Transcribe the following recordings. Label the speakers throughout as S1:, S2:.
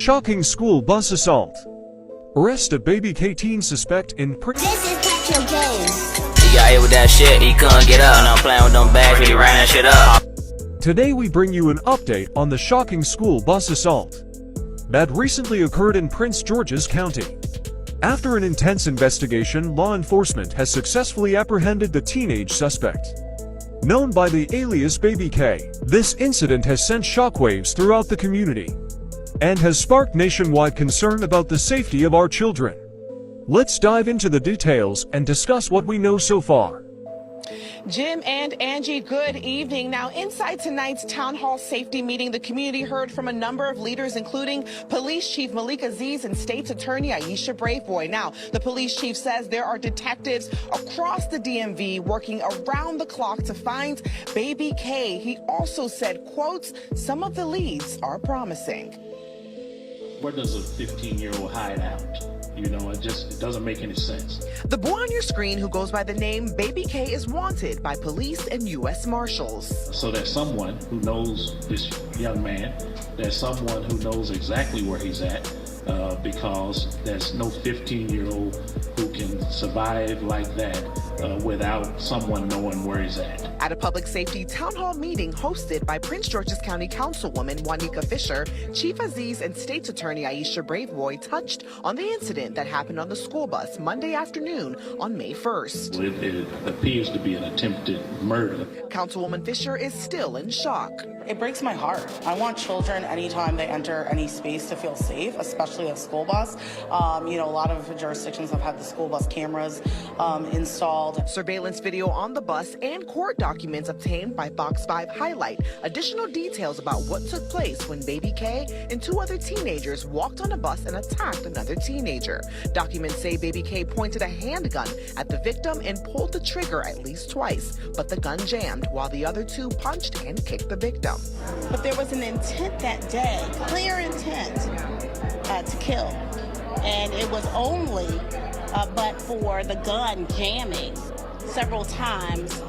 S1: Shocking school bus assault. Arrest a baby K teen suspect in
S2: This is Petrol Games.
S3: He got hit with that shit, he couldn't get up. And I'm playing with them bags when he ran that shit up.
S1: Today we bring you an update on the shocking school bus assault that recently occurred in Prince George's County. After an intense investigation, law enforcement has successfully apprehended the teenage suspect, known by the alias Baby K. This incident has sent shockwaves throughout the community and has sparked nationwide concern about the safety of our children. Let's dive into the details and discuss what we know so far.
S4: Jim and Angie, good evening. Now, inside tonight's town hall safety meeting, the community heard from a number of leaders, including Police Chief Malik Aziz and State's Attorney Aisha Braveboy. Now, the police chief says there are detectives across the DMV working around the clock to find Baby K. He also said, quotes, some of the leads are promising.
S5: Where does a 15-year-old hide out? You know, it doesn't make any sense.
S4: The boy on your screen, who goes by the name Baby K, is wanted by police and U.S. Marshals.
S5: So there's someone who knows this young man. There's someone who knows exactly where he's at, because there's no 15-year-old who can survive like that without someone knowing where he's at.
S4: At a public safety town hall meeting hosted by Prince George's County Councilwoman Juanica Fisher, Chief Aziz and State's Attorney Aisha Braveboy touched on the incident that happened on the school bus Monday afternoon on May 1st.
S5: It appears to be an attempted murder.
S4: Councilwoman Fisher is still in shock.
S6: It breaks my heart. I want children, anytime they enter any space, to feel safe, especially a school bus. You know, a lot of jurisdictions have had the school bus cameras installed.
S4: Surveillance video on the bus and court documents obtained by Fox 5 highlight additional details about what took place when Baby K and two other teenagers walked on a bus and attacked another teenager. Documents say Baby K pointed a handgun at the victim and pulled the trigger at least twice, but the gun jammed while the other two punched and kicked the victim.
S7: But there was an intent that day, clear intent to kill. And it was only but for the gun jamming several times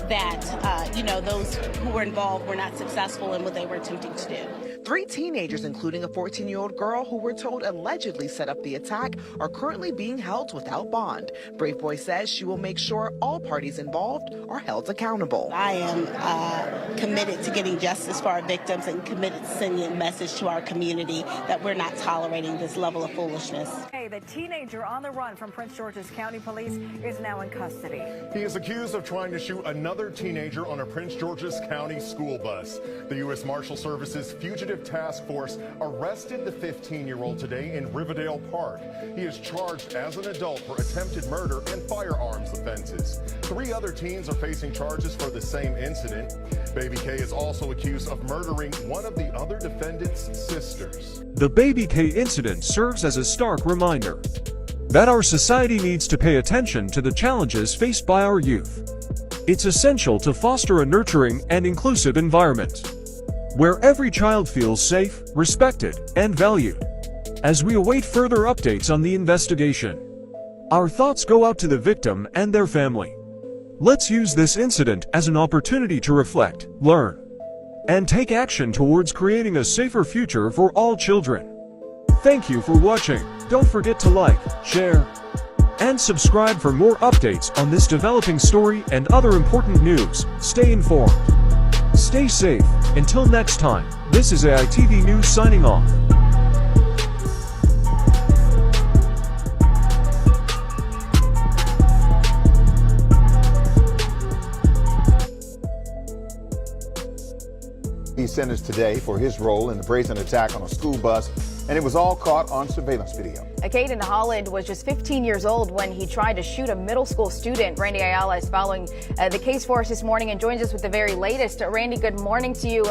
S7: that, you know, those who were involved were not successful in what they were attempting to do.
S4: 3 teenagers, including a 14-year-old girl who we're told allegedly set up the attack, are currently being held without bond. Braveboy says she will make sure all parties involved are held accountable.
S7: I am committed to getting justice for our victims and committed to sending a message to our community that we're not tolerating this level of foolishness.
S8: The teenager on the run from Prince George's County Police is now in custody.
S9: He is accused of trying to shoot another teenager on a Prince George's County school bus. The U.S. Marshal Service's Fugitive Task Force arrested the 15-year-old today in Riverdale Park. He is charged as an adult for attempted murder and firearms offenses. 3 other teens are facing charges for the same incident. Baby K is also accused of murdering one of the other defendant's sisters.
S1: The Baby K incident serves as a stark reminder that our society needs to pay attention to the challenges faced by our youth. It's essential to foster a nurturing and inclusive environment where every child feels safe, respected, and valued. As we await further updates on the investigation, our thoughts go out to the victim and their family. Let's use this incident as an opportunity to reflect, learn, and take action towards creating a safer future for all children. Thank you for watching. Don't forget to like, share, and subscribe for more updates on this developing story and other important news. Stay informed. Stay safe. Until next time, this is AITV News signing off.
S10: He's sentenced today for his role in the brazen attack on a school bus, and it was all caught on surveillance video.
S11: Caden Holland was just 15 years old when he tried to shoot a middle school student. Randy Ayala is following the case for us this morning and joins us with the very latest. Randy, good morning to you.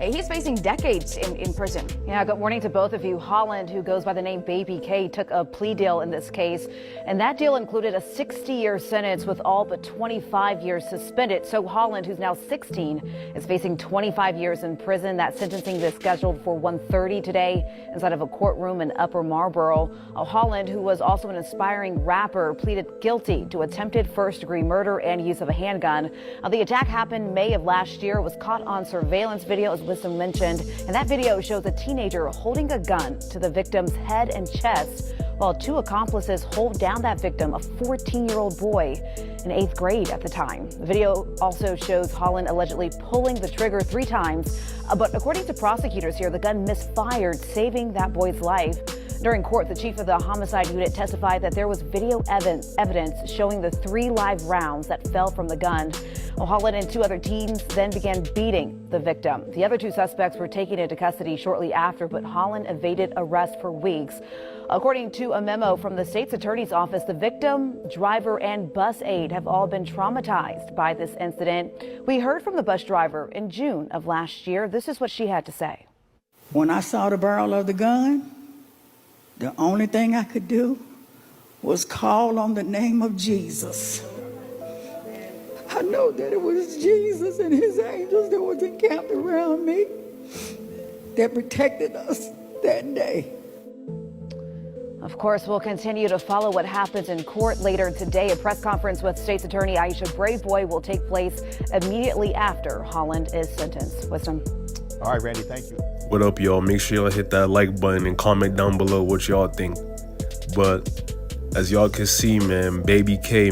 S11: He's facing decades in prison.
S8: Yeah, good morning to both of you. Holland, who goes by the name Baby K, took a plea deal in this case, and that deal included a 60-year sentence with all but 25 years suspended. So Holland, who's now 16, is facing 25 years in prison. That sentencing is scheduled for 1:30 today inside of a courtroom in Upper Marlboro. Holland, who was also an aspiring rapper, pleaded guilty to attempted first-degree murder and use of a handgun. The attack happened May of last year. It was caught on surveillance video, as Wisdom mentioned, and that video shows a teenager holding a gun to the victim's head and chest, while two accomplices hold down that victim, a 14-year-old boy in 8th grade at the time. The video also shows Holland allegedly pulling the trigger 3 times, but according to prosecutors here, the gun misfired, saving that boy's life. During court, the chief of the homicide unit testified that there was video evidence showing the 3 live rounds that fell from the gun. Holland and 2 other teens then began beating the victim. The other 2 suspects were taken into custody shortly after, but Holland evaded arrest for weeks. According to a memo from the state's attorney's office, the victim, driver, and bus aide have all been traumatized by this incident. We heard from the bus driver in June of last year. This is what she had to say.
S12: When I saw the barrel of the gun, the only thing I could do was call on the name of Jesus. I know that it was Jesus and his angels that was encamped around me that protected us that day.
S8: Of course, we'll continue to follow what happens in court later today. A press conference with State's Attorney Aisha Braveboy will take place immediately after Holland is sentenced. Wisdom.
S10: All right, Randy, thank you.
S13: What up, y'all? Make sure y'all hit that like button and comment down below what y'all think. But as y'all can see, man, Baby K,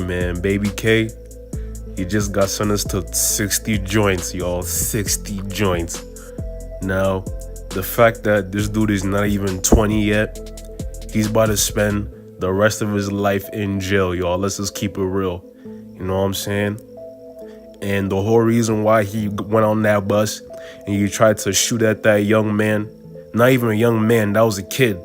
S13: he just got sentenced to 60 joints, y'all. 60 joints. Now, the fact that this dude is not even 20 yet, he's about to spend the rest of his life in jail, y'all. Let's just keep it real. You know what I'm saying? And the whole reason why he went on that bus and he tried to shoot at that young man, not even a young man, that was a kid.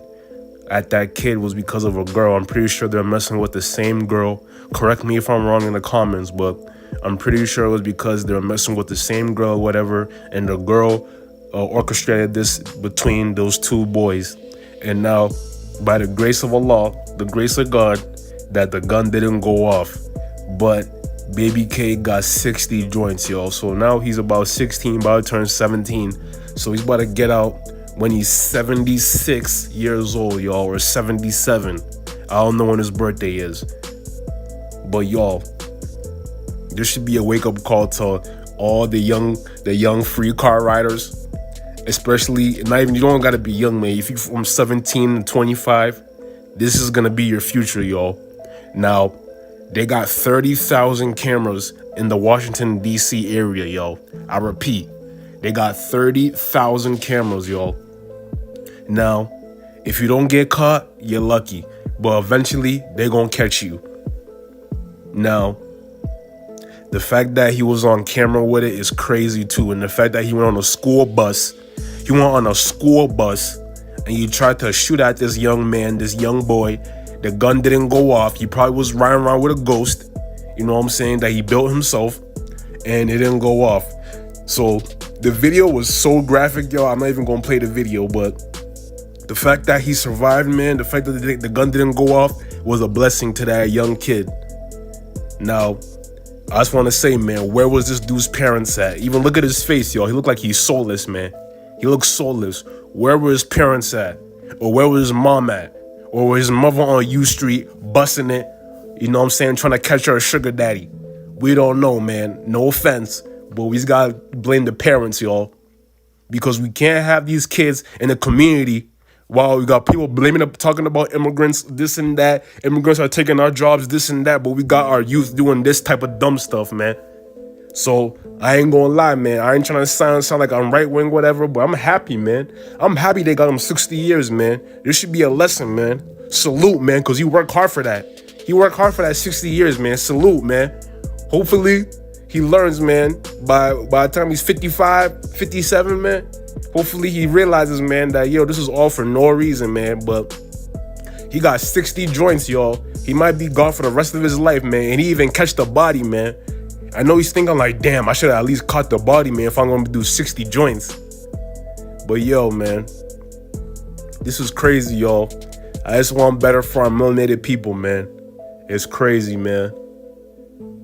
S13: At that kid was because of a girl. I'm pretty sure they're messing with the same girl. Correct me if I'm wrong in the comments, but I'm pretty sure it was because they're messing with the same girl or whatever, and the girl orchestrated this between those 2 boys. And now, by the grace of Allah, the grace of God, that the gun didn't go off. But Baby K got 60 joints, y'all. So now he's about 16, about to turn 17. So he's about to get out when he's 76 years old, y'all, or 77. I don't know when his birthday is. But y'all, there should be a wake-up call to all the young free car riders. Especially, not even, you don't gotta be young, man. If you're from 17 to 25, this is gonna be your future, y'all. Now, they got 30,000 cameras in the Washington, D.C. area, yo. I repeat, they got 30,000 cameras, y'all. Now, if you don't get caught, you're lucky. But eventually, they're gonna catch you. Now, the fact that he was on camera with it is crazy, too. And the fact that he went on a school bus, and he tried to shoot at this young man, this young boy. The gun didn't go off. He probably was riding around with a ghost, you know what I'm saying, that he built himself, and it didn't go off. So the video was so graphic, y'all. I'm not even gonna play the video, but the fact that he survived, man, the fact that the gun didn't go off was a blessing to that young kid. Now, I just want to say, man, where was this dude's parents at? Even look at his face, y'all. He looked like he's soulless, man. He looks soulless. Where were his parents at? Or where was his mom at? Or was his mother on U Street busting it, you know what I'm saying, trying to catch her sugar daddy? We don't know, man. No offense, but we just gotta blame the parents, y'all. Because we can't have these kids in the community while we got people talking about immigrants, this and that. Immigrants are taking our jobs, this and that, but we got our youth doing this type of dumb stuff, man. So I ain't gonna lie, man. I ain't trying to sound like I'm right wing, whatever, but I'm happy, man. I'm happy they got him 60 years, man. There should be a lesson, man. Salute, man, because he worked hard for that. He worked hard for that 60 years, man. Salute, man. Hopefully he learns, man, by the time he's 55, 57, man. Hopefully he realizes, man, that, yo, this is all for no reason, man. But he got 60 joints, y'all. He might be gone for the rest of his life, man. And he even catch the body, man. I know he's thinking like, damn, I should have at least caught the body, man, if I'm going to do 60 joints. But yo, man, this is crazy, y'all. I just want better for our melanated people, man. It's crazy, man.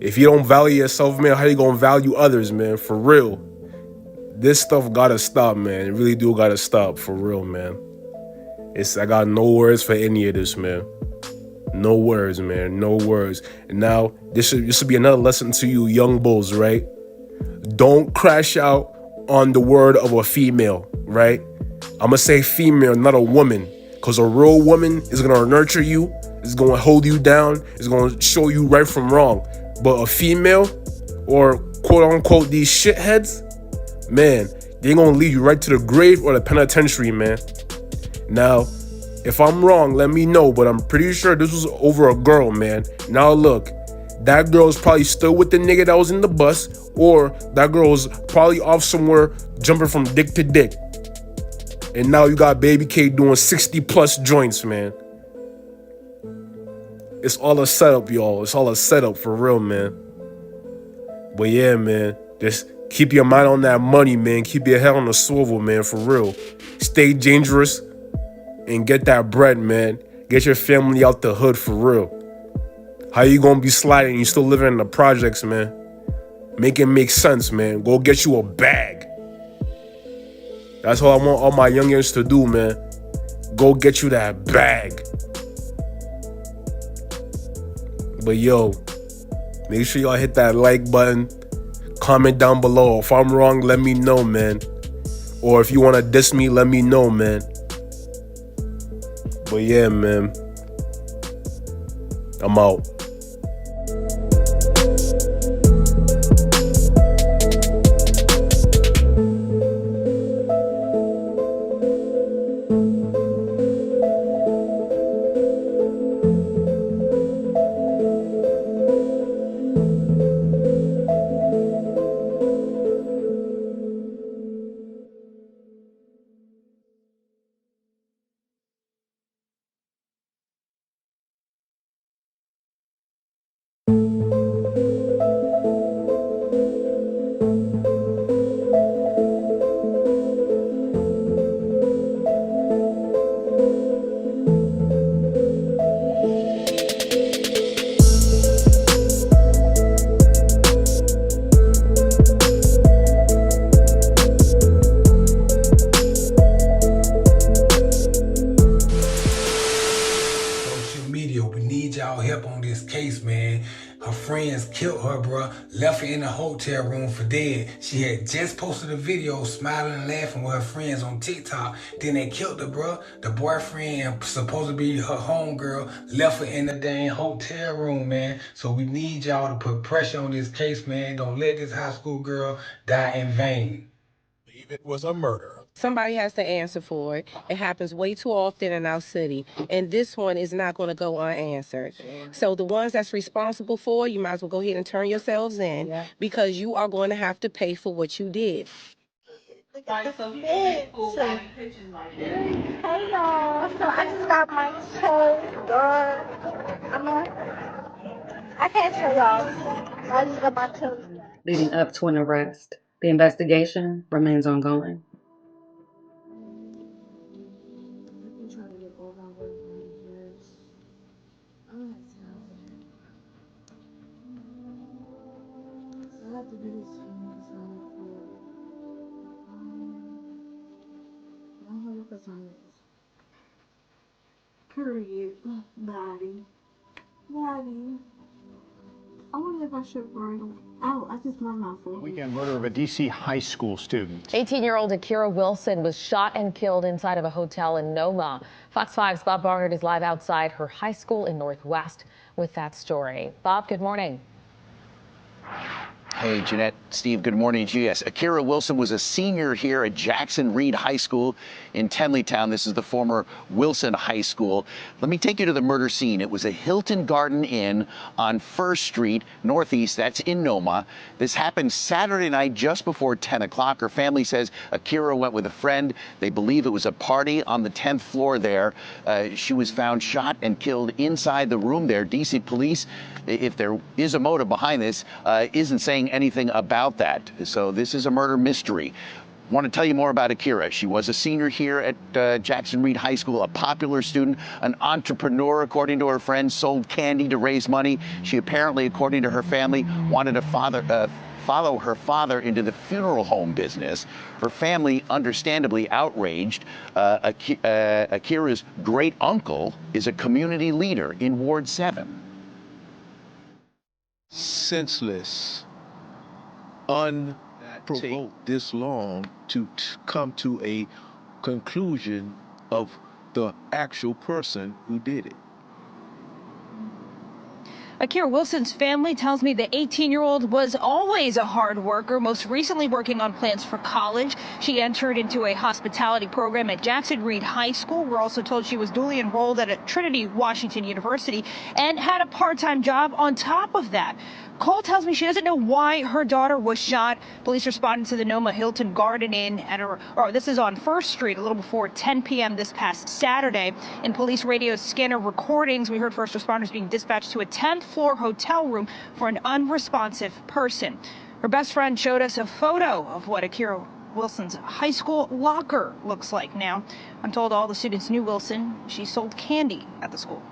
S13: If you don't value yourself, man, how you going to value others, man? For real. This stuff got to stop, man. It really do got to stop, for real, man. I got no words for any of this, man. No words, man. No words. And now this should be another lesson to you young bulls, right? Don't crash out on the word of a female, right? I'm gonna say female, not a woman, because a real woman is gonna nurture you, is gonna hold you down, is gonna show you right from wrong. But a female, or quote unquote these shitheads, man, they're gonna lead you right to the grave or the penitentiary, man. Now, if I'm wrong, let me know, but I'm pretty sure this was over a girl, man. Now look, that girl's probably still with the nigga that was in the bus, or that girl's probably off somewhere jumping from dick to dick. And now you got Baby K doing 60 plus joints, man. It's all a setup, y'all. It's all a setup for real, man. But yeah, man, just keep your mind on that money, man. Keep your head on the swivel, man, for real. Stay dangerous and get that bread, man. Get your family out the hood for real. How you gonna be sliding? You still living in the projects, man. Make it make sense, man. Go get you a bag. That's all I want all my youngins to do, man. Go get you that bag. But yo, make sure y'all hit that like button. Comment down below. If I'm wrong, let me know, man. Or if you want to diss me, let me know, man. But yeah, man. I'm out.
S14: Friends killed her, bruh, left her in the hotel room for dead. She had just posted a video smiling and laughing with her friends on TikTok. Then they killed her, bruh. The boyfriend, supposed to be her homegirl, left her in the dang hotel room, man. So we need y'all to put pressure on this case, man. Don't let this high school girl die in vain.
S15: It was a murder.
S16: Somebody has to answer for it. It happens way too often in our city, and this one is not going to go unanswered. So the ones that's responsible for it, you might as well go ahead and turn yourselves in, because you are going to have to pay for what you did.
S17: Hey y'all, so I just got my toes done. I can't show y'all. I just got my toes done.
S18: Leading up to an arrest. The investigation remains ongoing.
S17: Period. Body. I wonder if I should bring them out. I just want my phone.
S19: Weekend murder of a D.C. high school student.
S20: 18-year-old Akira Wilson was shot and killed inside of a hotel in Noma. Fox 5's Bob Barnard is live outside her high school in Northwest with that story. Bob, good morning.
S21: Hey, Jeanette, Steve, good morning to you. Yes, Akira Wilson was a senior here at Jackson Reed High School in Tenleytown. This is the former Wilson High School. Let me take you to the murder scene. It was a Hilton Garden Inn on 1st Street, Northeast. That's in Noma. This happened Saturday night just before 10 o'clock. Her family says Akira went with a friend. They believe it was a party on the 10th floor there. She was found shot and killed inside the room there. DC police, if there is a motive behind this, isn't saying anything about that. So this is a murder mystery. I want to tell you more about Akira. She was a senior here at Jackson Reed High School, a popular student, an entrepreneur, according to her friends, sold candy to raise money. She apparently, according to her family, wanted a follow her father into the funeral home business. Her family, understandably outraged. Akira's great uncle is a community leader in Ward 7.
S15: Senseless, unprovoked this long to come to a conclusion of the actual person who did it.
S2: Akira Wilson's family tells me the 18-year-old was always a hard worker, most recently working on plans for college. She entered into a hospitality program at Jackson Reed High School. We're also told she was duly enrolled at Trinity Washington University and had a part-time job on top of that. Cole tells me she doesn't know why her daughter was shot. Police responded to the Noma Hilton Garden Inn this is on 1st Street a little before 10 p.m. this past Saturday. In police radio scanner recordings, we heard first responders being dispatched to a 10th floor hotel room for an unresponsive person. Her best friend showed us a photo of what Akira Wilson's high school locker looks like now. I'm told all the students knew Wilson. She sold candy at the school.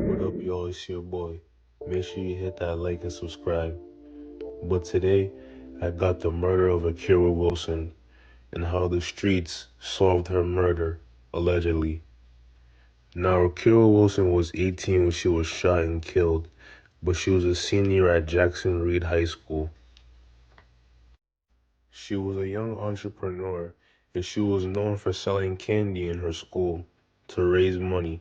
S22: What up, y'all? It's your boy. Make sure you hit that like and subscribe. But today, I got the murder of Akira Wilson and how the streets solved her murder, allegedly. Now, Akira Wilson was 18 when she was shot and killed, but she was a senior at Jackson Reed High School. She was a young entrepreneur, and she was known for selling candy in her school to raise money.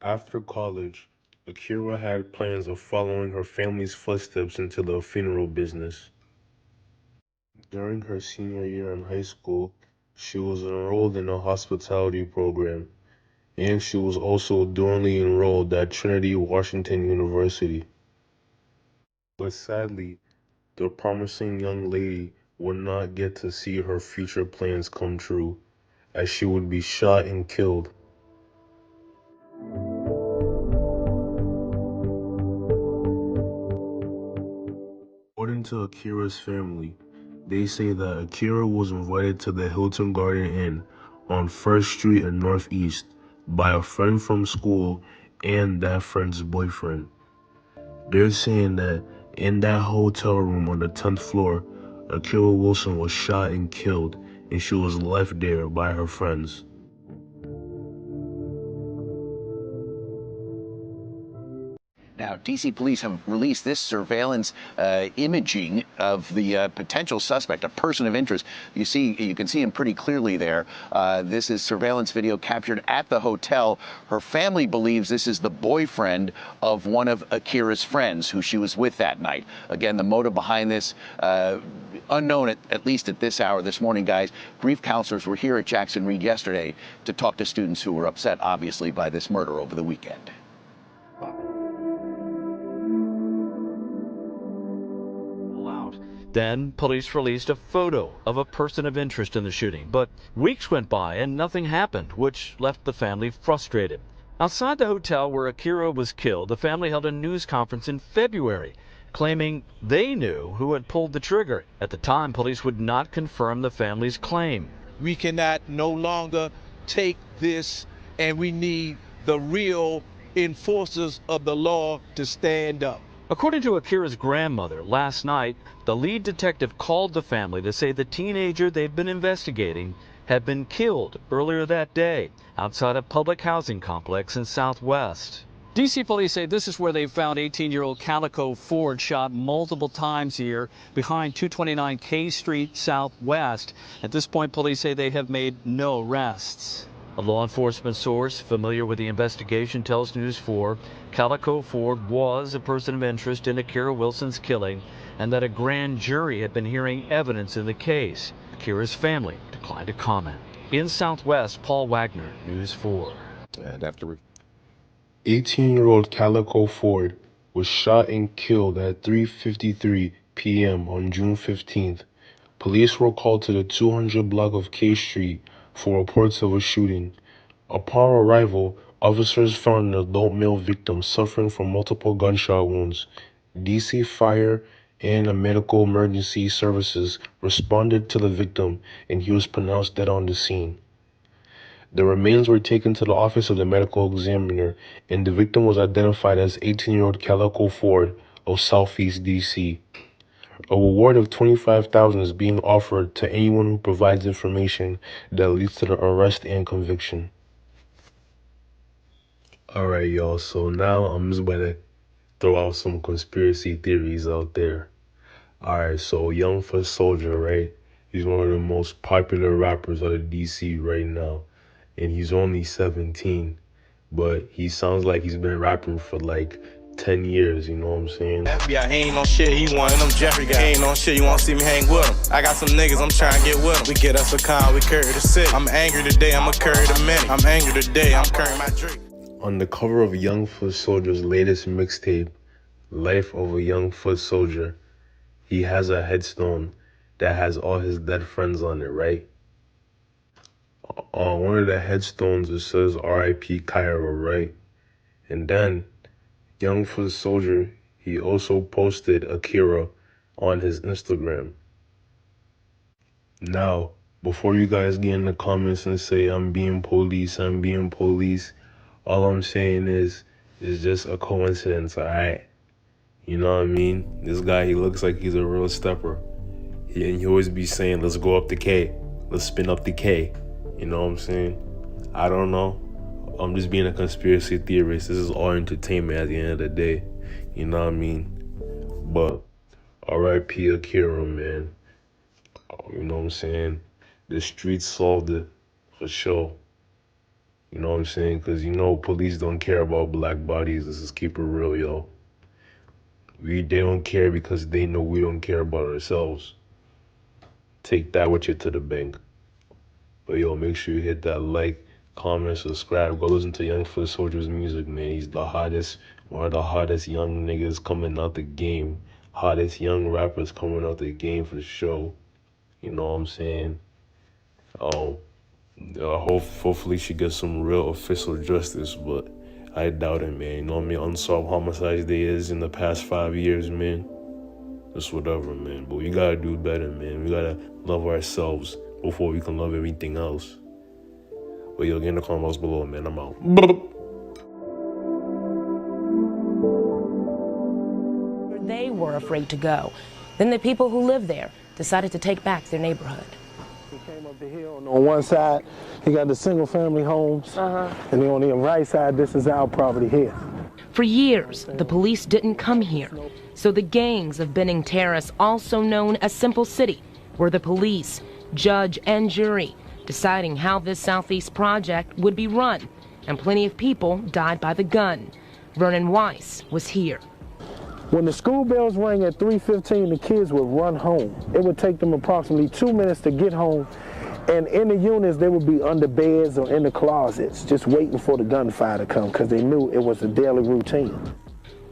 S22: After college, Akira had plans of following her family's footsteps into the funeral business. During her senior year in high school, she was enrolled in a hospitality program, and she was also dually enrolled at Trinity Washington University. But sadly, the promising young lady would not get to see her future plans come true, as she would be shot and killed. According to Akira's family, they say that Akira was invited to the Hilton Garden Inn on 1st Street and Northeast by a friend from school and that friend's boyfriend. They're saying that in that hotel room on the 10th floor, Akira Wilson was shot and killed, and she was left there by her friends.
S21: Now, D.C. police have released this surveillance imaging of the potential suspect, a person of interest. You can see him pretty clearly there. This is surveillance video captured at the hotel. Her family believes this is the boyfriend of one of Akira's friends who she was with that night. Again, the motive behind this, unknown at least at this hour this morning, guys. Grief counselors were here at Jackson Reed yesterday to talk to students who were upset, obviously, by this murder over the weekend.
S23: Then, police released a photo of a person of interest in the shooting. But weeks went by and nothing happened, which left the family frustrated. Outside the hotel where Akira was killed, the family held a news conference in February, claiming they knew who had pulled the trigger. At the time, police would not confirm the family's claim.
S15: We cannot no longer take this, and we need the real enforcers of the law to stand up.
S23: According to Akira's grandmother, last night, the lead detective called the family to say the teenager they've been investigating had been killed earlier that day outside a public housing complex in Southwest.
S24: D.C. police say this is where they found 18-year-old Calico Ford shot multiple times here behind 229 K Street Southwest. At this point, police say they have made no arrests.
S23: A law enforcement source familiar with the investigation tells News 4 Calico Ford was a person of interest in Akira Wilson's killing and that a grand jury had been hearing evidence in the case. Akira's family declined to comment. In Southwest, Paul Wagner, News 4.
S21: And after
S22: 18-year-old Calico Ford was shot and killed at 3:53 p.m. on June 15th. Police were called to the 200 block of K Street for reports of a shooting. Upon arrival, officers found an adult male victim suffering from multiple gunshot wounds. DC Fire and medical emergency services responded to the victim, and he was pronounced dead on the scene. The remains were taken to the office of the medical examiner, and the victim was identified as 18-year-old Calico Ford of Southeast DC. A reward of $25,000 is being offered to anyone who provides information that leads to the arrest and conviction. Alright, y'all, so now I'm just about to throw out some conspiracy theories out there. Alright, so Young Foot Soldier, right? He's one of the most popular rappers out of DC right now. And he's only 17. But he sounds like he's been rapping for like 10 years, you know what I'm saying?
S3: FBI, he ain't no shit, he one of them Jeffrey guys. He ain't no shit, you won't see me hang with him. I got some niggas, I'm trying to get with them. We get us a car, we carry the city. I'm angry today, I'ma carry the many. I'm angry today, I'm carrying my drink.
S22: On the cover of Young Foot Soldier's latest mixtape, Life of a Young Foot Soldier, he has a headstone that has all his dead friends on it, right? On one of the headstones, it says R.I.P. Cairo, right? And then, Young Foot Soldier, he also posted Akira on his Instagram. Now, before you guys get in the comments and say, I'm being police, all I'm saying is just a coincidence, alright? You know what I mean? This guy, he looks like he's a real stepper. He always be saying, let's go up the K. Let's spin up the K. You know what I'm saying? I don't know. I'm just being a conspiracy theorist. This is all entertainment at the end of the day. You know what I mean? But R.I.P. Akira, man. You know what I'm saying? The streets solved it for sure. You know what I'm saying? Because you know police don't care about black bodies. Let's just keep it real, yo. They don't care because they know we don't care about ourselves. Take that with you to the bank. But yo, make sure you hit that like, comment, subscribe. Go listen to Young Foot Soldier's music, man. He's the hottest, one of the hottest young niggas coming out the game. Hottest young rappers coming out the game for the show. You know what I'm saying? Hopefully she gets some real official justice, but I doubt it, man. You know what I mean? Unsolved homicides there is in the past 5 years, man. Just whatever, man. But we gotta do better, man. We gotta love ourselves before we can love everything else. But yo, get in the comments below, man. I'm out.
S4: They were afraid to go. Then the people who live there decided to take back their neighborhood.
S5: He came up the hill. On one side, he got the single-family homes, and then on the right side, this is our property here.
S4: For years, the police didn't come here. So the gangs of Benning Terrace, also known as Simple City, were the police, judge, and jury deciding how this Southeast project would be run. And plenty of people died by the gun. Vernon Weiss was here.
S5: When the school bells rang at 3:15, the kids would run home. It would take them approximately 2 minutes to get home. And in the units, they would be under beds or in the closets, just waiting for the gunfire to come because they knew it was a daily routine.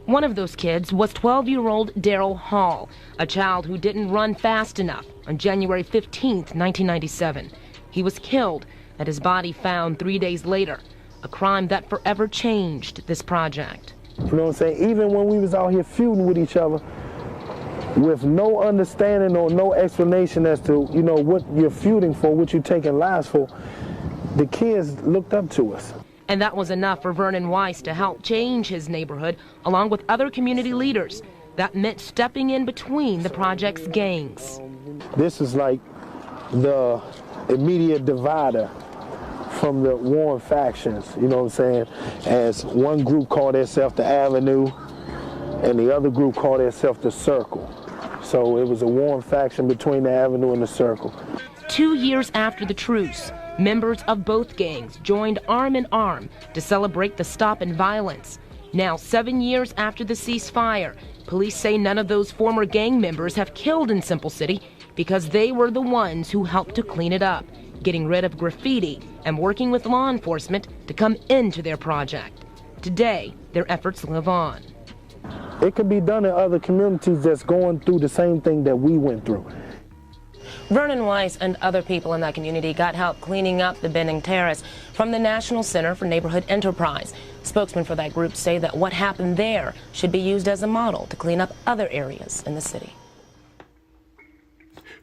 S4: One of those kids was 12-year-old Daryl Hall, a child who didn't run fast enough on January 15th, 1997. He was killed and his body found 3 days later, a crime that forever changed this project.
S5: You know what I'm saying? Even when we was out here feuding with each other, with no understanding or no explanation as to, you know, what you're feuding for, what you're taking lives for, the kids looked up to us.
S4: And that was enough for Vernon Weiss to help change his neighborhood, along with other community leaders. That meant stepping in between the project's gangs.
S5: This is like the immediate divider from the warring factions, you know what I'm saying? As one group called itself the Avenue, and the other group called itself the Circle. So it was a warring faction between the Avenue and the Circle.
S4: 2 years after the truce, members of both gangs joined arm in arm to celebrate the stop in violence. Now, 7 years after the ceasefire, police say none of those former gang members have killed in Simple City because they were the ones who helped to clean it up. getting rid of graffiti and working with law enforcement to come into their project. Today, their efforts live on.
S5: It could be done in other communities that's going through the same thing that we went through.
S4: Vernon Weiss and other people in that community got help cleaning up the Benning Terrace from the National Center for Neighborhood Enterprise. Spokesmen for that group say that what happened there should be used as a model to clean up other areas in the city.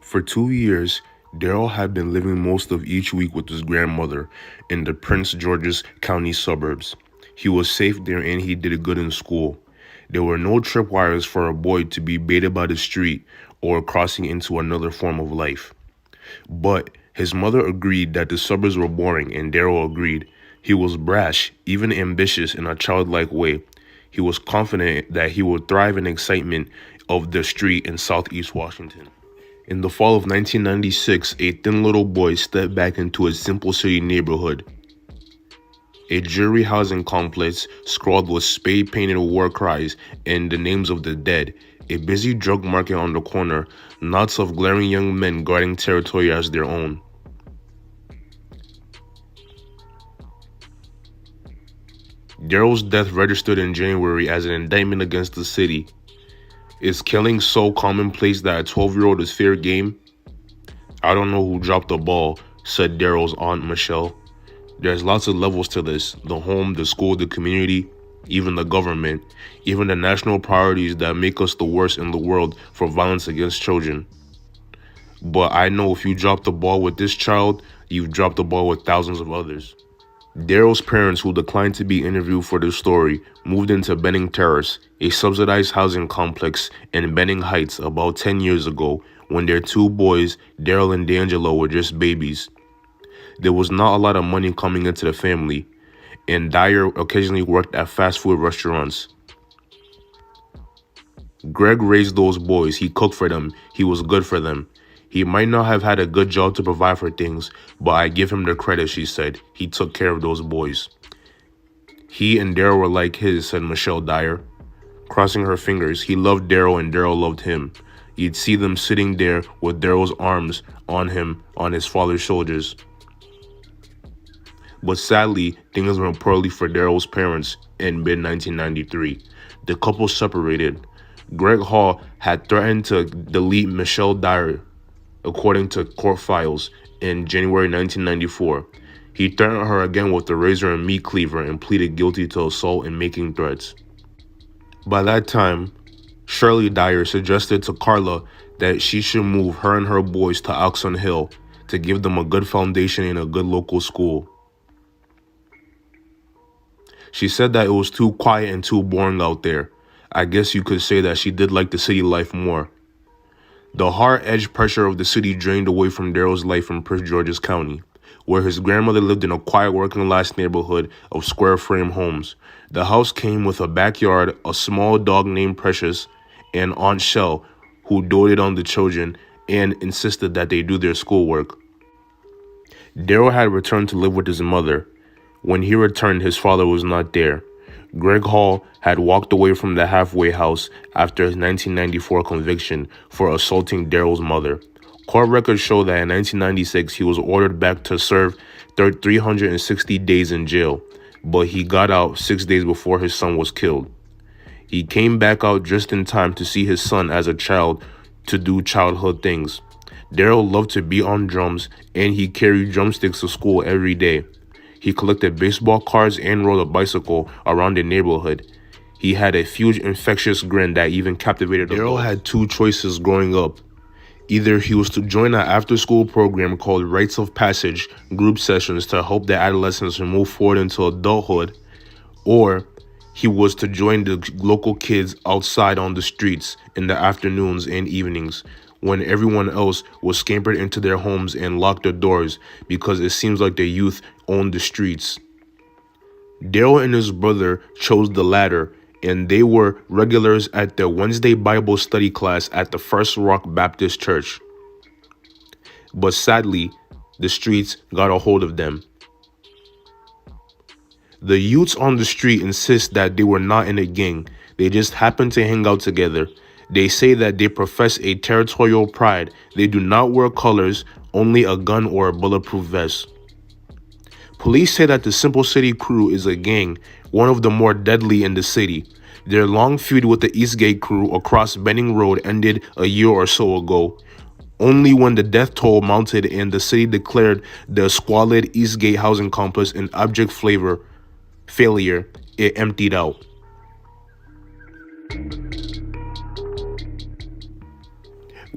S13: For 2 years, Daryl had been living most of each week with his grandmother in the Prince George's County suburbs. He was safe there and he did good in school. There were no tripwires for a boy to be baited by the street or crossing into another form of life. But his mother agreed that the suburbs were boring, and Daryl agreed. He was brash, even ambitious in a childlike way. He was confident that he would thrive in the excitement of the street in Southeast Washington. In the fall of 1996, a thin little boy stepped back into his Simple City neighborhood. A jury housing complex scrawled with spade-painted war cries and the names of the dead. A busy drug market on the corner, knots of glaring young men guarding territory as their own. Daryl's death registered in January as an indictment against the city. Is killing so commonplace that a 12-year-old is fair game? I don't know who dropped the ball, said Daryl's aunt Michelle. There's lots of levels to this: the home, the school, the community, even the government, even the national priorities that make us the worst in the world for violence against children. But I know if you drop the ball with this child, you've dropped the ball with thousands of others. Daryl's parents, who declined to be interviewed for this story, moved into Benning Terrace, a subsidized housing complex in Benning Heights, about 10 years ago, when their two boys, Daryl and D'Angelo, were just babies. There was not a lot of money coming into the family, and Dyer occasionally worked at fast food restaurants. Greg raised those boys. He cooked for them. He was good for them. He might not have had a good job to provide for things, but I give him the credit, she said. He took care of those boys. He and Daryl were like his, said Michelle Dyer. Crossing her fingers, he loved Daryl and Daryl loved him. You'd see them sitting there with Daryl's arms on him on his father's shoulders. But sadly, things went poorly for Daryl's parents in mid-1993. The couple separated. Greg Hall had threatened to delete Michelle Dyer, according to court files, in January 1994. He threatened her again with a razor and meat cleaver and pleaded guilty to assault and making threats. By that time, Shirley Dyer suggested to Carla that she should move her and her boys to Oxon Hill to give them a good foundation in a good local school. She said that it was too quiet and too boring out there. I guess you could say that she did like the city life more. The hard-edged pressure of the city drained away from Daryl's life in Prince George's County, where his grandmother lived in a quiet working-class neighborhood of square-frame homes. The house came with a backyard, a small dog named Precious, and Aunt Shell, who doted on the children and insisted that they do their schoolwork. Daryl had returned to live with his mother. When he returned, his father was not there. Greg Hall had walked away from the halfway house after his 1994 conviction for assaulting Daryl's mother. Court records show that in 1996, he was ordered back to serve 360 days in jail, but he got out 6 days before his son was killed. He came back out just in time to see his son as a child to do childhood things. Daryl loved to beat on drums, and he carried drumsticks to school every day. He collected baseball cards and rode a bicycle around the neighborhood. He had a huge infectious grin that even captivated adults. Daryl had two choices growing up. Either he was to join an after-school program called Rites of Passage group sessions to help the adolescents move forward into adulthood, or he was to join the local kids outside on the streets in the afternoons and evenings when everyone else was scampered into their homes and locked their doors because it seems like the youth owned the streets. Daryl and his brother chose the latter, and they were regulars at the Wednesday Bible study class at the First Rock Baptist Church. But sadly, the streets got a hold of them. The youths on the street insist that they were not in a gang. They just happened to hang out together. They say that they profess a territorial pride. They do not wear colors, only a gun or a bulletproof vest. Police say that the Simple City crew is a gang, one of the more deadly in the city. Their long feud with the Eastgate crew across Benning Road ended a year or so ago. Only when the death toll mounted and the city declared the squalid Eastgate housing complex an abject failure, it emptied out.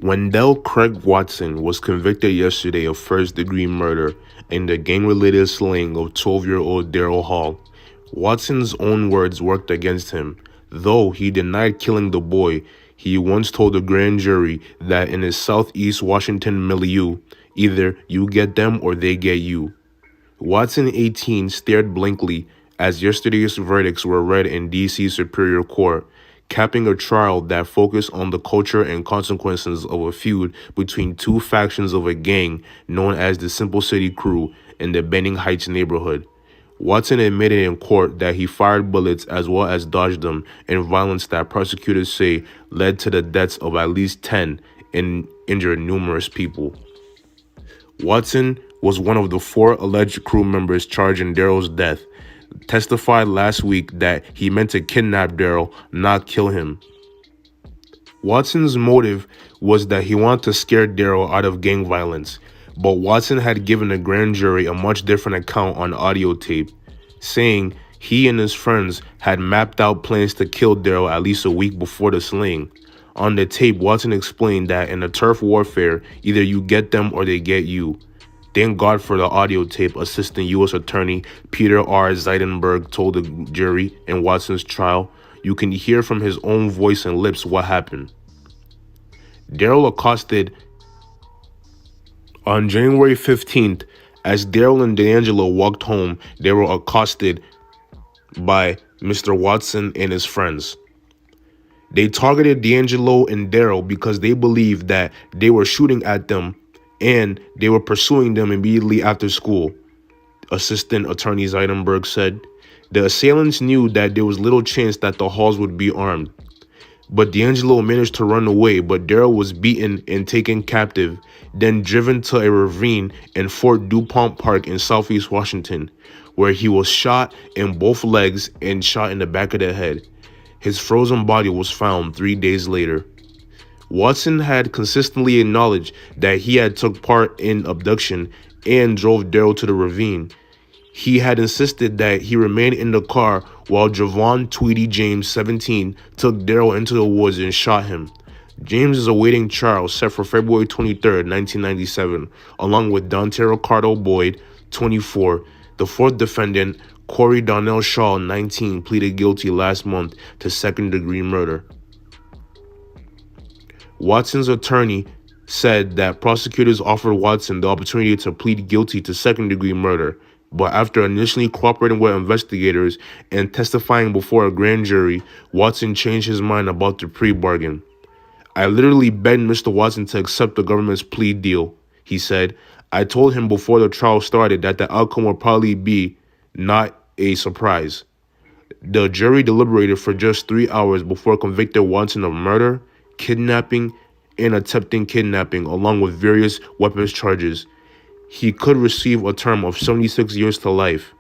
S13: Wendell Craig Watson was convicted yesterday of first-degree murder in the gang-related slaying of 12-year-old Daryl Hall. Watson's own words worked against him. Though he denied killing the boy, he once told a grand jury that in his Southeast Washington milieu, either you get them or they get you. Watson, 18, stared blankly as yesterday's verdicts were read in D.C. Superior Court, capping a trial that focused on the culture and consequences of a feud between two factions of a gang known as the Simple City Crew in the Benning Heights neighborhood. Watson admitted in court that he fired bullets as well as dodged them in violence that prosecutors say led to the deaths of at least 10 and injured numerous people. Watson was one of the 4 alleged crew members charged in Daryl's death, testified last week that he meant to kidnap Daryl, not kill him. Watson's motive was that he wanted to scare Daryl out of gang violence, but Watson had given the grand jury a much different account on audio tape, saying he and his friends had mapped out plans to kill Daryl at least a week before the slaying. On the tape, Watson explained that in a turf warfare, either you get them or they get you. Thank God for the audio tape, Assistant U.S. Attorney Peter R. Zeidenberg told the jury in Watson's trial. You can hear from his own voice and lips what happened. Daryl accosted on January 15th. As Daryl and D'Angelo walked home, they were accosted by Mr. Watson and his friends. They targeted D'Angelo and Daryl because they believed that they were shooting at them and they were pursuing them immediately after school, Assistant Attorney Zeidenberg said. The assailants knew that there was little chance that the Halls would be armed. But D'Angelo managed to run away, but Daryl was beaten and taken captive, then driven to a ravine in Fort DuPont Park in Southeast Washington, where he was shot in both legs and shot in the back of the head. His frozen body was found 3 days later. Watson had consistently acknowledged that he had took part in abduction and drove Daryl to the ravine. He had insisted that he remain in the car while Javon Tweedy James, 17, took Daryl into the woods and shot him. James is awaiting trial set for February 23, 1997, along with Dante Ricardo Boyd, 24. The fourth defendant, Corey Donnell Shaw, 19, pleaded guilty last month to second-degree murder. Watson's attorney said that prosecutors offered Watson the opportunity to plead guilty to second-degree murder, but after initially cooperating with investigators and testifying before a grand jury, Watson changed his mind about the plea bargain. I literally begged Mr. Watson to accept the government's plea deal, he said. I told him before the trial started that the outcome would probably be not a surprise. The jury deliberated for just 3 hours before convicted Watson of murder, kidnapping, and attempting kidnapping, along with various weapons charges. He could receive a term of 76 years to life.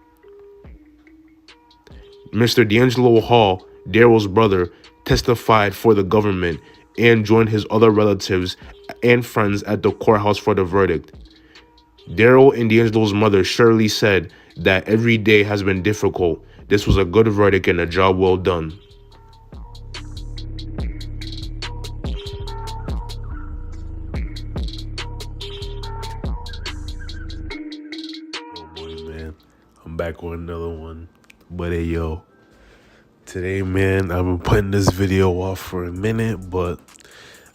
S13: Mr. D'Angelo Hall, Daryl's brother, testified for the government and joined his other relatives and friends at the courthouse for the verdict. Daryl and D'Angelo's mother, Shirley, said that every day has been difficult. This was a good verdict and a job well done. Back with another one. But hey, yo, today, man, I've been putting this video off for a minute, but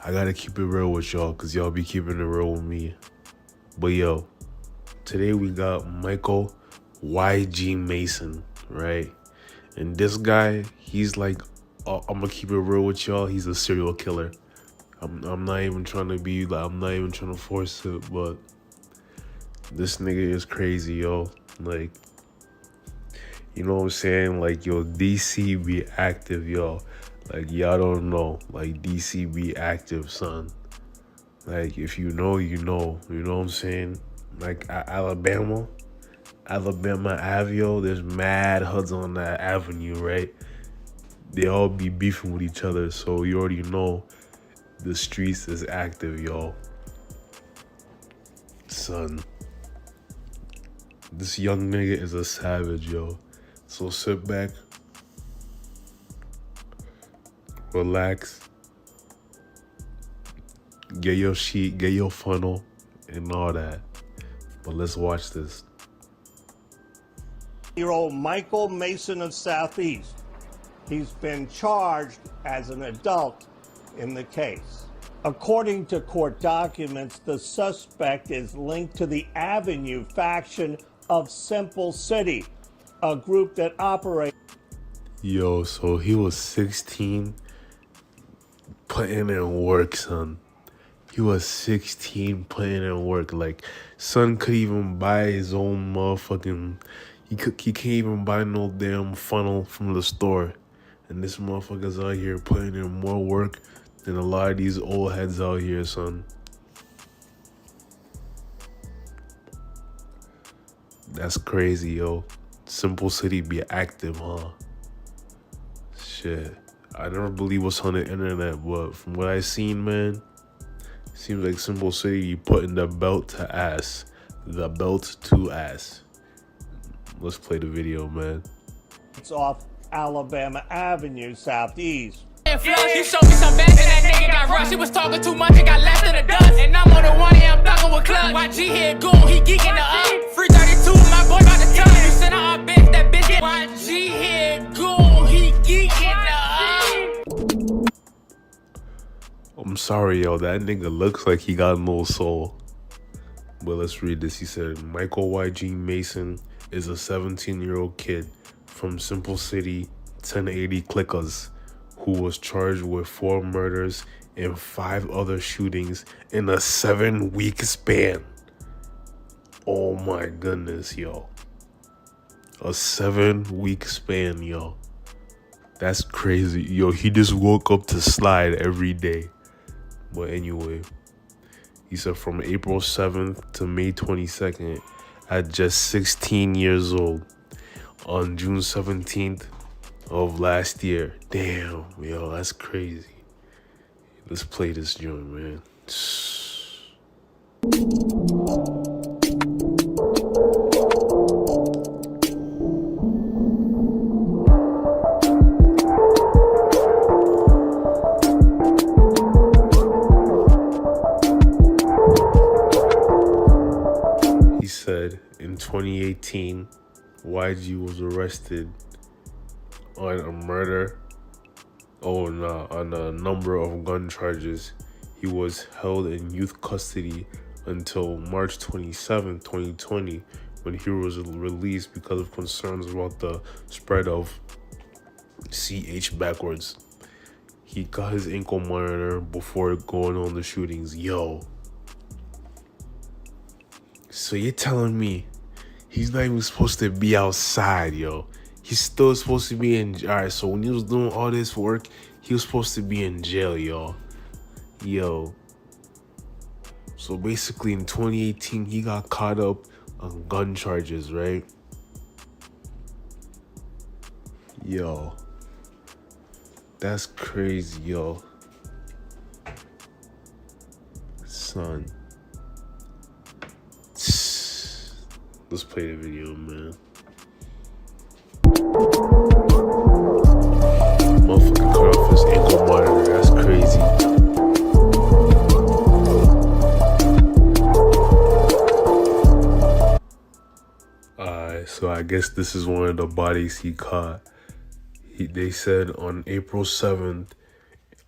S13: I gotta keep it real with y'all because y'all be keeping it real with me. But yo, today we got Michael YG Mason, right? And this guy, he's like, I'm gonna keep it real with y'all, he's a serial killer. I'm not even trying to be like, I'm not even trying to force it, but this nigga is crazy, yo. Like, you know what I'm saying? Like, yo, DC be active, yo. Like, y'all don't know. Like, DC be active, son. Like, if you know, you know. You know what I'm saying? Like, Alabama Avio, there's mad hoods on that avenue, right? They all be beefing with each other, so you already know the streets is active, y'all. Son, this young nigga is a savage, yo. So sit back, relax, get your sheet, get your funnel, and all that. But let's watch this.
S1: Year-old Michael Mason of Southeast. He's been charged as an adult in the case. According to court documents, the suspect is linked to the Avenue faction of Simple City, a group that operates.
S13: Yo, so he was 16, putting in work, son. He was 16 putting in work. Like, son could even buy his own motherfucking... He can't even buy no damn funnel from the store. And this motherfucker's out here putting in more work than a lot of these old heads out here, son. That's crazy, yo. Simple City be active, huh? Shit. I never believe what's on the internet, but from what I seen, man, seems like Simple City, you putting the belt to ass. The belt to ass. Let's play the video, man.
S1: It's off Alabama Avenue Southeast.
S6: He showed me some bad and that nigga got rushed. He was talking too much and got left in the dust. And I'm on the 1 AM thugging with club. YG here goon, he geeking the up. Free 32, my boy about to tell you. Send her a bitch, that bitch get YG here goon, he geeking the up.
S13: I'm sorry, yo. That nigga looks like he got no soul. But let's read this. He said, Michael YG Mason is a 17-year-old kid from Simple City, 1080 Clickers, who was charged with 4 murders and 5 other shootings in a 7-week span. Oh my goodness, yo. A 7-week span, yo. That's crazy. Yo, he just woke up to slide every day. But anyway, he said from April 7th to May 22nd, at just 16 years old, on June 17th of last year. Damn, yo, that's crazy. Let's play this joint, man. He said in 2018, YG was arrested on a murder, on a number of gun charges. He was held in youth custody until March 27, 2020, when he was released because of concerns about the spread of CH backwards. He got his ankle monitor before going on the shootings. Yo. So you're telling me he's not even supposed to be outside, yo. He's still supposed to be in... Alright, so when he was doing all this work, he was supposed to be in jail, y'all. Yo. So basically in 2018, he got caught up on gun charges, right? Yo. That's crazy, yo. Son. Let's play the video, man. Motherfucker cut off his ankle monitor. That's crazy. Alright, so I guess this is one of the bodies he caught. They said on April 7th,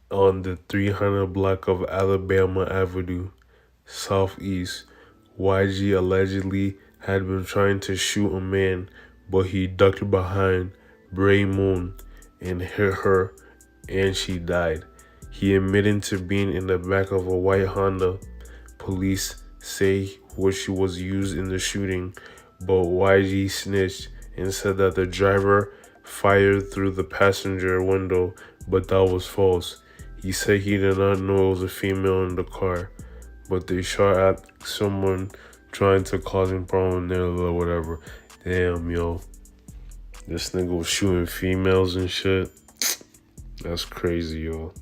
S13: on the 300 block of Alabama Avenue, Southeast, YG allegedly had been trying to shoot a man, but he ducked behind Bray Moon and hit her, and she died. He admitted to being in the back of a white Honda. Police say which was used in the shooting, but YG snitched and said that the driver fired through the passenger window, but that was false. He said he did not know it was a female in the car.
S22: but they shot at someone trying to cause him problem there or whatever. Damn, yo. This nigga was shooting females and shit. That's crazy, yo.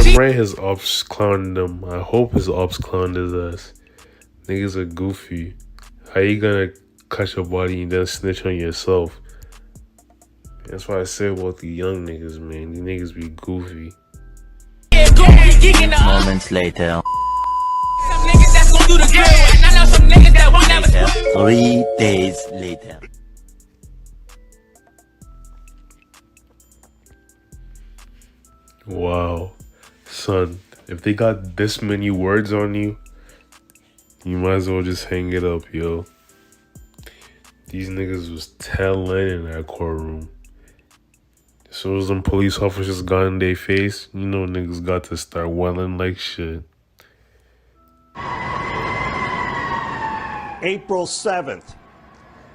S22: Damn right his ops clowned him. I hope his ops clowned his ass. Niggas are goofy. How you gonna cut your body and then snitch on yourself? That's why I say about the young niggas, man. These niggas be goofy.
S7: Moments later.
S6: Some niggas that's gon' do the girl, and I know some niggas that won't never.
S7: 3 days later.
S22: Wow. Son, if they got this many words on you, you might as well just hang it up, yo. These niggas was telling in that courtroom. As soon as them police officers got in their face, you know niggas got to start welling like shit.
S1: April 7th,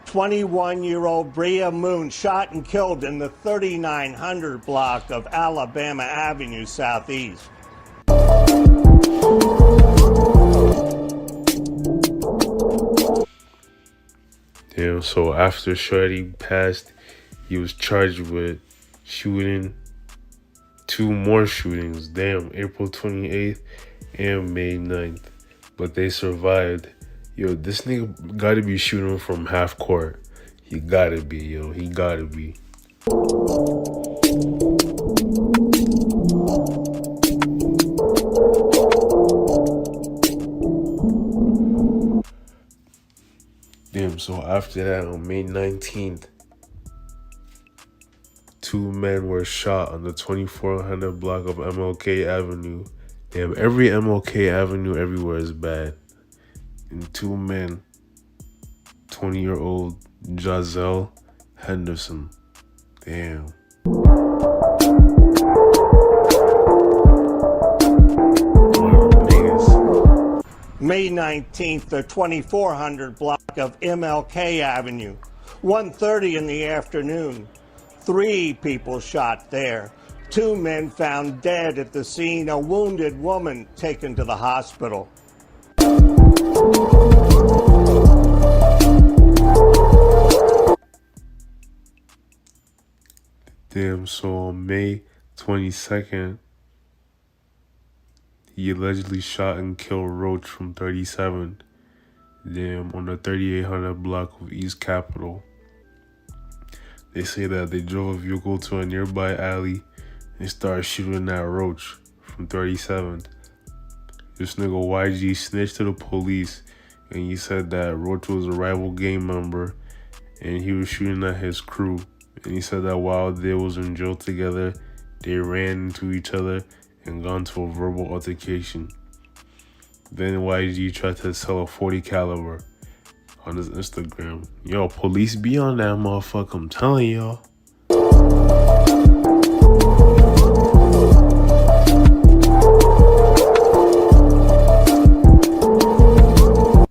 S1: 21-year-old Bria Moon shot and killed in the 3900 block of Alabama Avenue Southeast.
S22: Damn, so after Shorty passed, he was charged with shooting 2 more shootings. Damn, April 28th and May 9th. But they survived. Yo, this nigga gotta be shooting from half court. He gotta be, yo. He gotta be. Damn, so after that, on May 19th, 2 men were shot on the 2400 block of MLK Avenue. Damn, every MLK Avenue everywhere is bad. And 2 men, 20-year-old Giselle Henderson. Damn.
S1: May 19th, the 2400 block of MLK Avenue, 1:30 in the afternoon. 3 people shot there. 2 men found dead at the scene. A wounded woman taken to the hospital.
S22: Damn, so on May 22nd, he allegedly shot and killed Roach from 37th. Damn, on the 3800 block of East Capitol. They say that they drove a vehicle to a nearby alley and started shooting at Roach from 37th. This nigga YG snitched to the police and he said that Roach was a rival gang member and he was shooting at his crew. And he said that while they was in jail together, they ran into each other and got into a verbal altercation. Then YG tried to sell a .40 caliber on his Instagram. Yo, police be on that motherfucker, I'm telling y'all.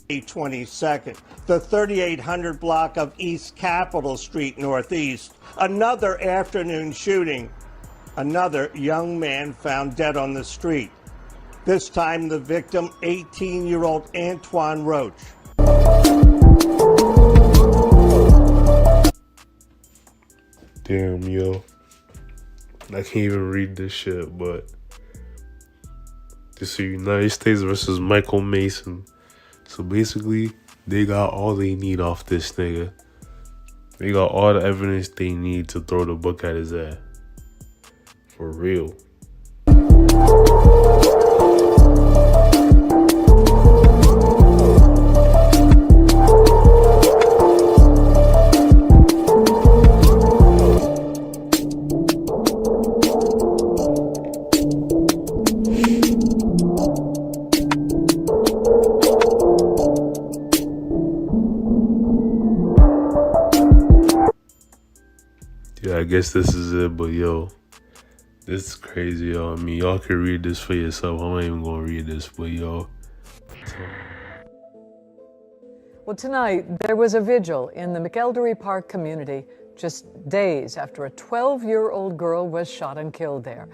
S1: May 22nd, the 3800 block of East Capitol Street Northeast. Another afternoon shooting. Another young man found dead on the street. This time the victim, 18-year-old Antoine Roach.
S22: Damn, yo. I can't even read this shit, but this is United States versus Michael Mason. So basically, they got all they need off this nigga. They got all the evidence they need to throw the book at his ass. For real. Yeah, I guess this is it, but yo, this is crazy, yo. I mean, y'all can read this for yourself. I'm not even gonna read this, but yo,
S8: Well, tonight, there was a vigil in the McElderry Park community just days after a 12-year-old girl was shot and killed there.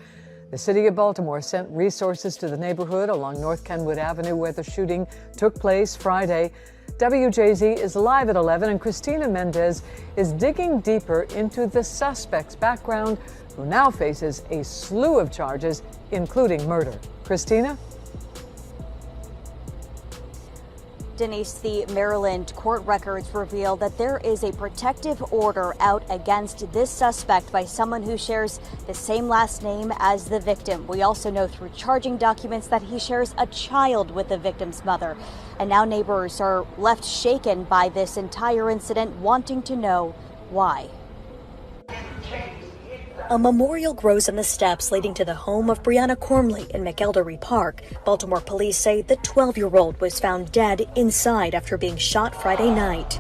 S8: The city of Baltimore sent resources to the neighborhood along North Kenwood Avenue where the shooting took place Friday. WJZ is live at 11, and Christina Mendez is digging deeper into the suspect's background, who now faces a slew of charges, including murder. Christina?
S9: Denise, the Maryland court records reveal that there is a protective order out against this suspect by someone who shares the same last name as the victim. We also know through charging documents that he shares a child with the victim's mother. And now neighbors are left shaken by this entire incident, wanting to know why. A memorial grows on the steps leading to the home of Brianna Corley in McElderry Park. Baltimore police say the 12-year-old was found dead inside after being shot Friday night.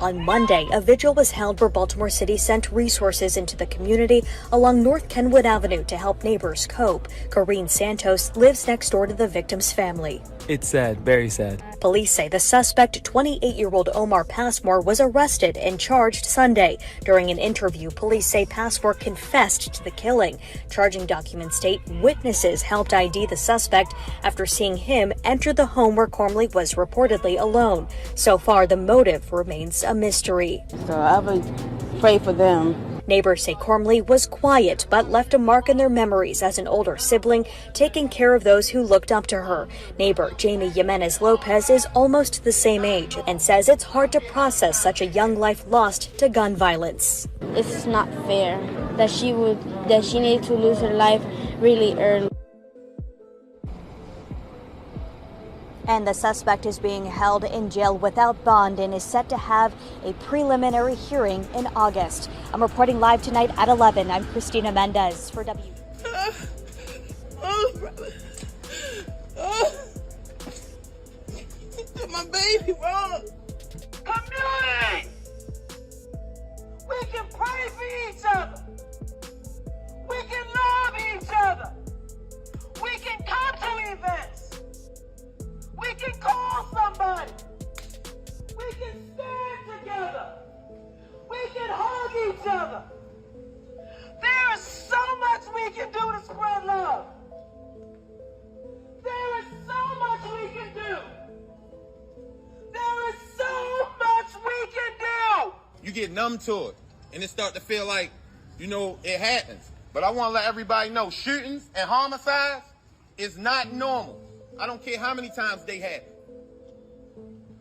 S9: On Monday, a vigil was held where Baltimore City sent resources into the community along North Kenwood Avenue to help neighbors cope. Corrine Santos lives next door to the victim's family.
S11: It's sad, very sad.
S9: Police say the suspect, 28-year-old Omar Passmore, was arrested and charged Sunday. During an interview, police say Passmore confessed to the killing. Charging documents state witnesses helped ID the suspect after seeing him enter the home where Corley was reportedly alone. So far, the motive remains a mystery.
S12: So I would pray for them.
S9: Neighbors say Corley was quiet but left a mark in their memories as an older sibling, taking care of those who looked up to her. Neighbor Jamie Jimenez Lopez is almost the same age and says it's hard to process such a young life lost to gun violence.
S12: It's not fair that she needed to lose her life really early.
S9: And the suspect is being held in jail without bond and is set to have a preliminary hearing in August. I'm reporting live tonight at 11. I'm Christina Mendez for W.
S25: Oh, brother. Oh. My baby, bro. Community! We can pray for each other. We can love each other. We can come to events. We can call somebody. We can stand together. We can hug each other. There is so much we can do to spread love. There is so much we can do. There is so much we can do.
S26: You get numb to it, and it start to feel like, it happens. But I want to let everybody know, shootings and homicides is not normal. I don't care how many times they happen.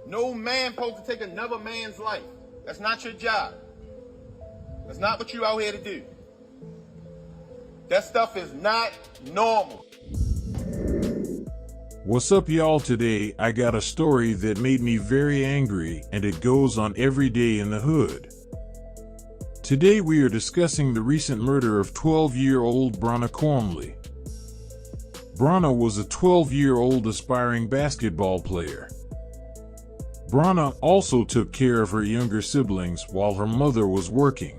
S26: No man supposed to take another man's life. That's not your job. That's not what you out here to do. That stuff is not normal.
S27: What's up, y'all? Today I got a story that made me very angry, and it goes on every day in the hood. Today we are discussing the recent murder of 12-year-old Brianna Corley. Brianna was a 12-year-old aspiring basketball player. Brianna also took care of her younger siblings while her mother was working.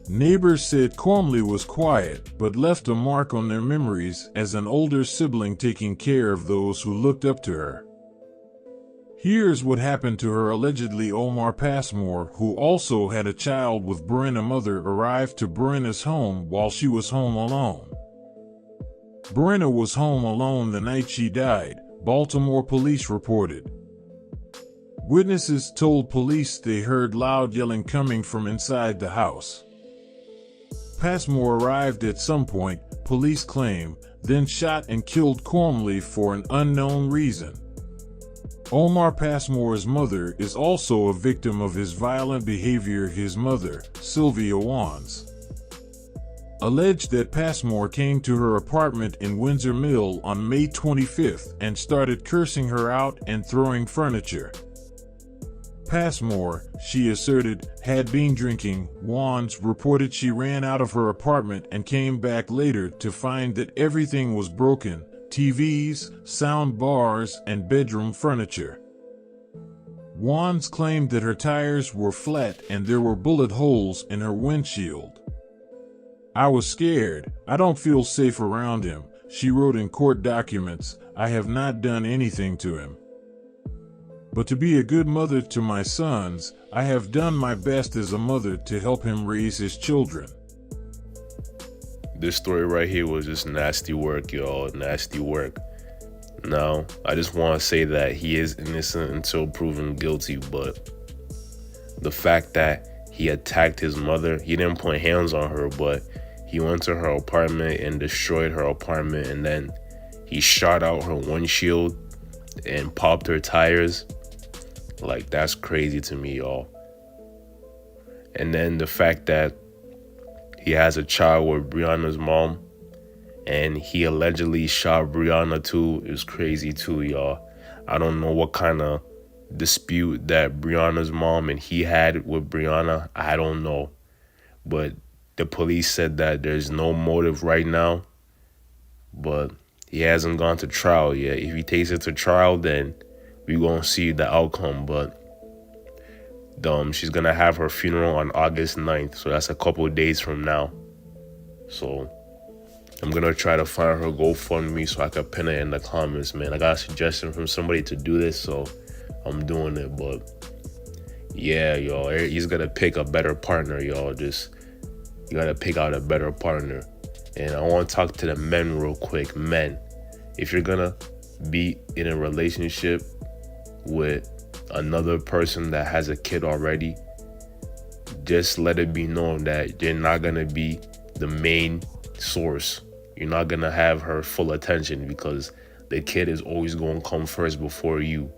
S27: Neighbors said Corley was quiet but left a mark on their memories as an older sibling taking care of those who looked up to her. Here's what happened to her. Allegedly, Omar Passmore, who also had a child with Brianna's mother, arrived to Brianna's home while she was home alone. Brianna was home alone the night she died, Baltimore police reported. Witnesses told police they heard loud yelling coming from inside the house. Passmore arrived at some point, police claim, then shot and killed Corley for an unknown reason. Omar Passmore's mother is also a victim of his violent behavior. His mother, Sylvia Wands, alleged that Passmore came to her apartment in Windsor Mill on May 25th and started cursing her out and throwing furniture. Passmore, she asserted, had been drinking. Wands reported she ran out of her apartment and came back later to find that everything was broken: TVs, sound bars, and bedroom furniture. Wands claimed that her tires were flat and there were bullet holes in her windshield. "I was scared. I don't feel safe around him," She wrote in court documents, "I have not done anything to him. But to be a good mother to my sons, I have done my best as a mother to help him raise his children."
S13: This story right here was just nasty work, y'all. Nasty work. Now, I just want to say that he is innocent until proven guilty, but the fact that he attacked his mother, he didn't point hands on her, but he went to her apartment and destroyed her apartment, and then he shot out her windshield and popped her tires. Like, that's crazy to me, y'all. And then the fact that he has a child with Brianna's mom, and he allegedly shot Brianna too, is crazy too, y'all. I don't know what kind of dispute that Brianna's mom and he had with Brianna. I don't know. But the police said that there's no motive right now, but he hasn't gone to trial yet. If he takes it to trial, then we're going to see the outcome. But she's going to have her funeral on August 9th, so that's a couple of days from now. So I'm going to try to find her GoFundMe so I can pin it in the comments, man. I got a suggestion from somebody to do this, so I'm doing it. But yeah, y'all, he's going to pick a better partner, y'all. You got to pick out a better partner. And I want to talk to the men real quick. Men, if you're going to be in a relationship with another person that has a kid already, just let it be known that you're not going to be the main source. You're not going to have her full attention, because the kid is always going to come first before you.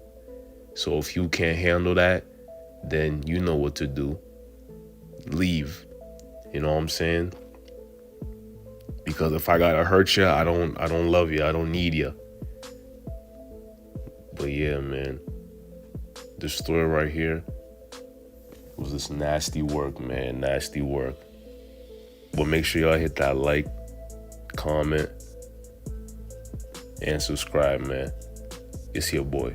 S13: So if you can't handle that, then you know what to do. Leave. You know what I'm saying? Because if I gotta hurt you, I don't love you. I don't need you. But yeah, man, this story right here was this nasty work, man. Nasty work. But make sure y'all hit that like, comment, and subscribe, man. It's your boy.